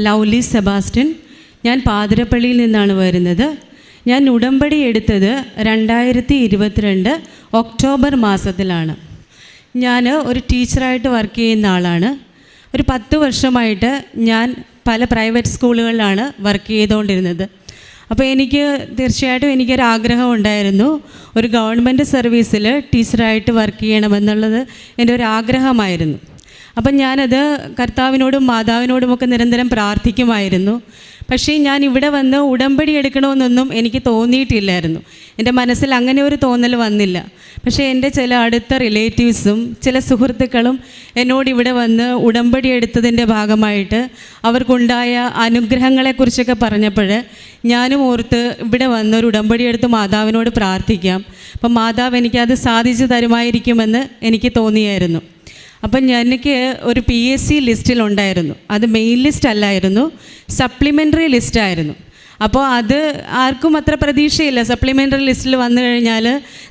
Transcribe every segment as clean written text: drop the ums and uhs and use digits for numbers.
Lovely Sebastian. ഞാൻ പാതിരപ്പള്ളിയിൽ നിന്നാണ് വരുന്നത്. ഞാൻ ഉടമ്പടി എടുത്തത് 2022 ഒക്ടോബർ മാസത്തിലാണ്. ഞാൻ ഒരു ടീച്ചറായിട്ട് വർക്ക് ചെയ്യുന്ന ആളാണ്. ഒരു 10 വർഷമായിട്ട് ഞാൻ പല പ്രൈവറ്റ് സ്കൂളുകളിലാണ് വർക്ക് ചെയ്തുകൊണ്ടിരുന്നത്. അപ്പോൾ തീർച്ചയായിട്ടും എനിക്കൊരാഗ്രഹം ഉണ്ടായിരുന്നു, ഒരു ഗവൺമെൻറ് സർവീസിൽ ടീച്ചറായിട്ട് വർക്ക് ചെയ്യണമെന്നുള്ളത് എൻ്റെ ഒരു ആഗ്രഹമായിരുന്നു. അപ്പം ഞാനത് കർത്താവിനോടും മാതാവിനോടുമൊക്കെ നിരന്തരം പ്രാർത്ഥിക്കുമായിരുന്നു. പക്ഷേ ഞാൻ ഇവിടെ വന്ന് ഉടമ്പടി എടുക്കണമെന്നൊന്നും എനിക്ക് തോന്നിയിട്ടില്ലായിരുന്നു. എൻ്റെ മനസ്സിൽ അങ്ങനെ ഒരു തോന്നൽ വന്നില്ല. പക്ഷേ എൻ്റെ ചില അടുത്ത റിലേറ്റീവ്സും ചില സുഹൃത്തുക്കളും എന്നോട് ഇവിടെ വന്ന് ഉടമ്പടി എടുത്തതിൻ്റെ ഭാഗമായിട്ട് അവർക്കുണ്ടായ അനുഗ്രഹങ്ങളെക്കുറിച്ചൊക്കെ പറഞ്ഞപ്പോൾ ഞാനും ഓർത്ത് ഇവിടെ വന്ന് ഒരു ഉടമ്പടി എടുത്ത് മാതാവിനോട് പ്രാർത്ഥിക്കാം, അപ്പം മാതാവ് എനിക്കത് സാധിച്ചു തരുമായിരിക്കുമെന്ന് എനിക്ക് തോന്നിയായിരുന്നു. അപ്പം എനിക്ക് ഒരു PSC ലിസ്റ്റിലുണ്ടായിരുന്നു. അത് മെയിൻ ലിസ്റ്റ് അല്ലായിരുന്നു, സപ്ലിമെൻ്ററി ലിസ്റ്റായിരുന്നു. അപ്പോൾ അത് ആർക്കും അത്ര പ്രതീക്ഷയില്ല. സപ്ലിമെൻ്ററി ലിസ്റ്റിൽ വന്നു കഴിഞ്ഞാൽ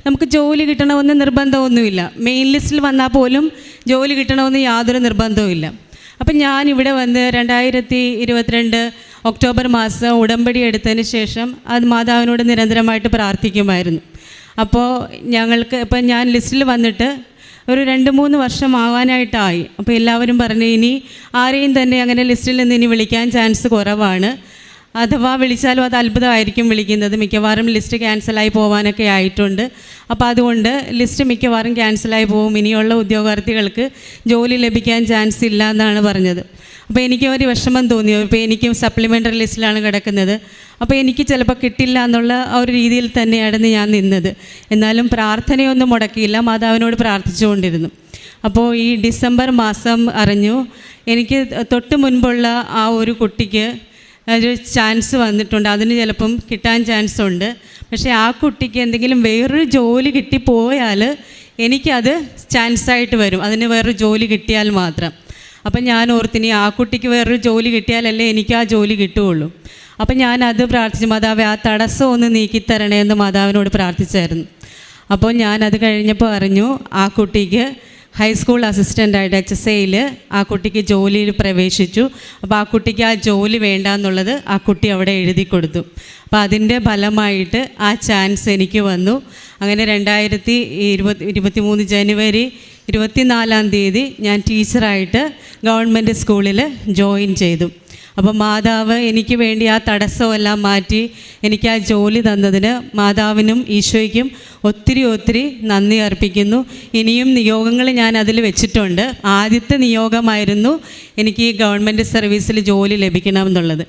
നമുക്ക് ജോലി കിട്ടണമെന്ന് നിർബന്ധമൊന്നുമില്ല. മെയിൻ ലിസ്റ്റിൽ വന്നാൽ പോലും ജോലി കിട്ടണമെന്ന് യാതൊരു നിർബന്ധവുമില്ല. അപ്പം ഞാനിവിടെ വന്ന് 2022 ഒക്ടോബർ മാസം ഉടമ്പടി എടുത്തതിന് ശേഷം അത് മാതാവിനോട് നിരന്തരമായിട്ട് പ്രാർത്ഥിക്കുമായിരുന്നു. അപ്പോൾ ഇപ്പം ഞാൻ ലിസ്റ്റിൽ വന്നിട്ട് ഒരു 2-3 വർഷം ആവാനായിട്ടായി. അപ്പോൾ എല്ലാവരും പറഞ്ഞു, ഇനി ആരെയും തന്നെ അങ്ങനെ ലിസ്റ്റിൽ നിന്ന് ഇനി വിളിക്കാൻ ചാൻസ് കുറവാണ്. അഥവാ വിളിച്ചാലും അത് അത്ഭുതമായിരിക്കും വിളിക്കുന്നത്. മിക്കവാറും ലിസ്റ്റ് ക്യാൻസലായി പോകാനൊക്കെ ആയിട്ടുണ്ട്. അപ്പോൾ അതുകൊണ്ട് ലിസ്റ്റ് മിക്കവാറും ക്യാൻസലായി പോകും, ഇനിയുള്ള ഉദ്യോഗാർത്ഥികൾക്ക് ജോലി ലഭിക്കാൻ ചാൻസ് ഇല്ല എന്നാണ് പറഞ്ഞത്. അപ്പോൾ എനിക്ക് ഒരു വിഷമം തോന്നി. ഇപ്പോൾ എനിക്കും സപ്ലിമെൻ്ററി ലിസ്റ്റിലാണ് കിടക്കുന്നത്. അപ്പോൾ എനിക്ക് ചിലപ്പോൾ കിട്ടില്ല എന്നുള്ള ആ ഒരു രീതിയിൽ തന്നെയായിരുന്നു ഞാൻ നിന്നത്. എന്നാലും പ്രാർത്ഥനയൊന്നും മുടക്കിയില്ല, മാതാവിനോട് പ്രാർത്ഥിച്ചുകൊണ്ടിരുന്നു. അപ്പോൾ ഈ ഡിസംബർ മാസം അറിഞ്ഞു, എനിക്ക് തൊട്ട് മുൻപുള്ള ആ ഒരു കുട്ടിക്ക് ഒരു ചാൻസ് വന്നിട്ടുണ്ട്, അതിന് ചിലപ്പം കിട്ടാൻ ചാൻസ് ഉണ്ട്. പക്ഷേ ആ കുട്ടിക്ക് എന്തെങ്കിലും വേറൊരു ജോലി കിട്ടിപ്പോയാൽ എനിക്കത് ചാൻസായിട്ട് വരും, അതിന് വേറൊരു ജോലി കിട്ടിയാൽ മാത്രം. അപ്പം ഞാൻ ഓർത്തിനി ആ കുട്ടിക്ക് വേറൊരു ജോലി കിട്ടിയാലല്ലേ എനിക്ക് ആ ജോലി കിട്ടുകയുള്ളൂ. അപ്പം ഞാനത് പ്രാർത്ഥിച്ചു, മാതാവേ ആ തടസ്സം ഒന്ന് നീക്കിത്തരണേ എന്ന് മാതാവിനോട് പ്രാർത്ഥിച്ചായിരുന്നു. അപ്പോൾ ഞാനത് കഴിഞ്ഞപ്പോൾ അറിഞ്ഞു ആ കുട്ടിക്ക് ഹൈസ്കൂൾ അസിസ്റ്റൻ്റായിട്ട് HSAയിൽ ആ കുട്ടിക്ക് ജോലിയിൽ പ്രവേശിച്ചു. അപ്പോൾ ആ കുട്ടിക്ക് ആ ജോലി വേണ്ട എന്നുള്ളത് ആ കുട്ടി അവിടെ എഴുതി കൊടുത്തു. അപ്പോൾ അതിൻ്റെ ഫലമായിട്ട് ആ ചാൻസ് എനിക്ക് വന്നു. അങ്ങനെ 2023 ജനുവരി 24 ഞാൻ ടീച്ചറായിട്ട് ഗവൺമെൻറ് സ്കൂളിൽ ജോയിൻ ചെയ്തു. അപ്പോൾ മാതാവ് എനിക്ക് വേണ്ടി ആ തടസ്സമെല്ലാം മാറ്റി എനിക്ക് ആ ജോലി തന്നതിന് മാതാവിനും ഈശോയ്ക്കും ഒത്തിരി നന്ദി അർപ്പിക്കുന്നു. ഇനിയും നിയോഗങ്ങൾ ഞാൻ അതിൽ വെച്ചിട്ടുണ്ട്. ആദ്യത്തെ നിയോഗമായിരുന്നു എനിക്ക് ഈ ഗവൺമെൻറ് സർവീസിൽ ജോലി ലഭിക്കണമെന്നുള്ളത്.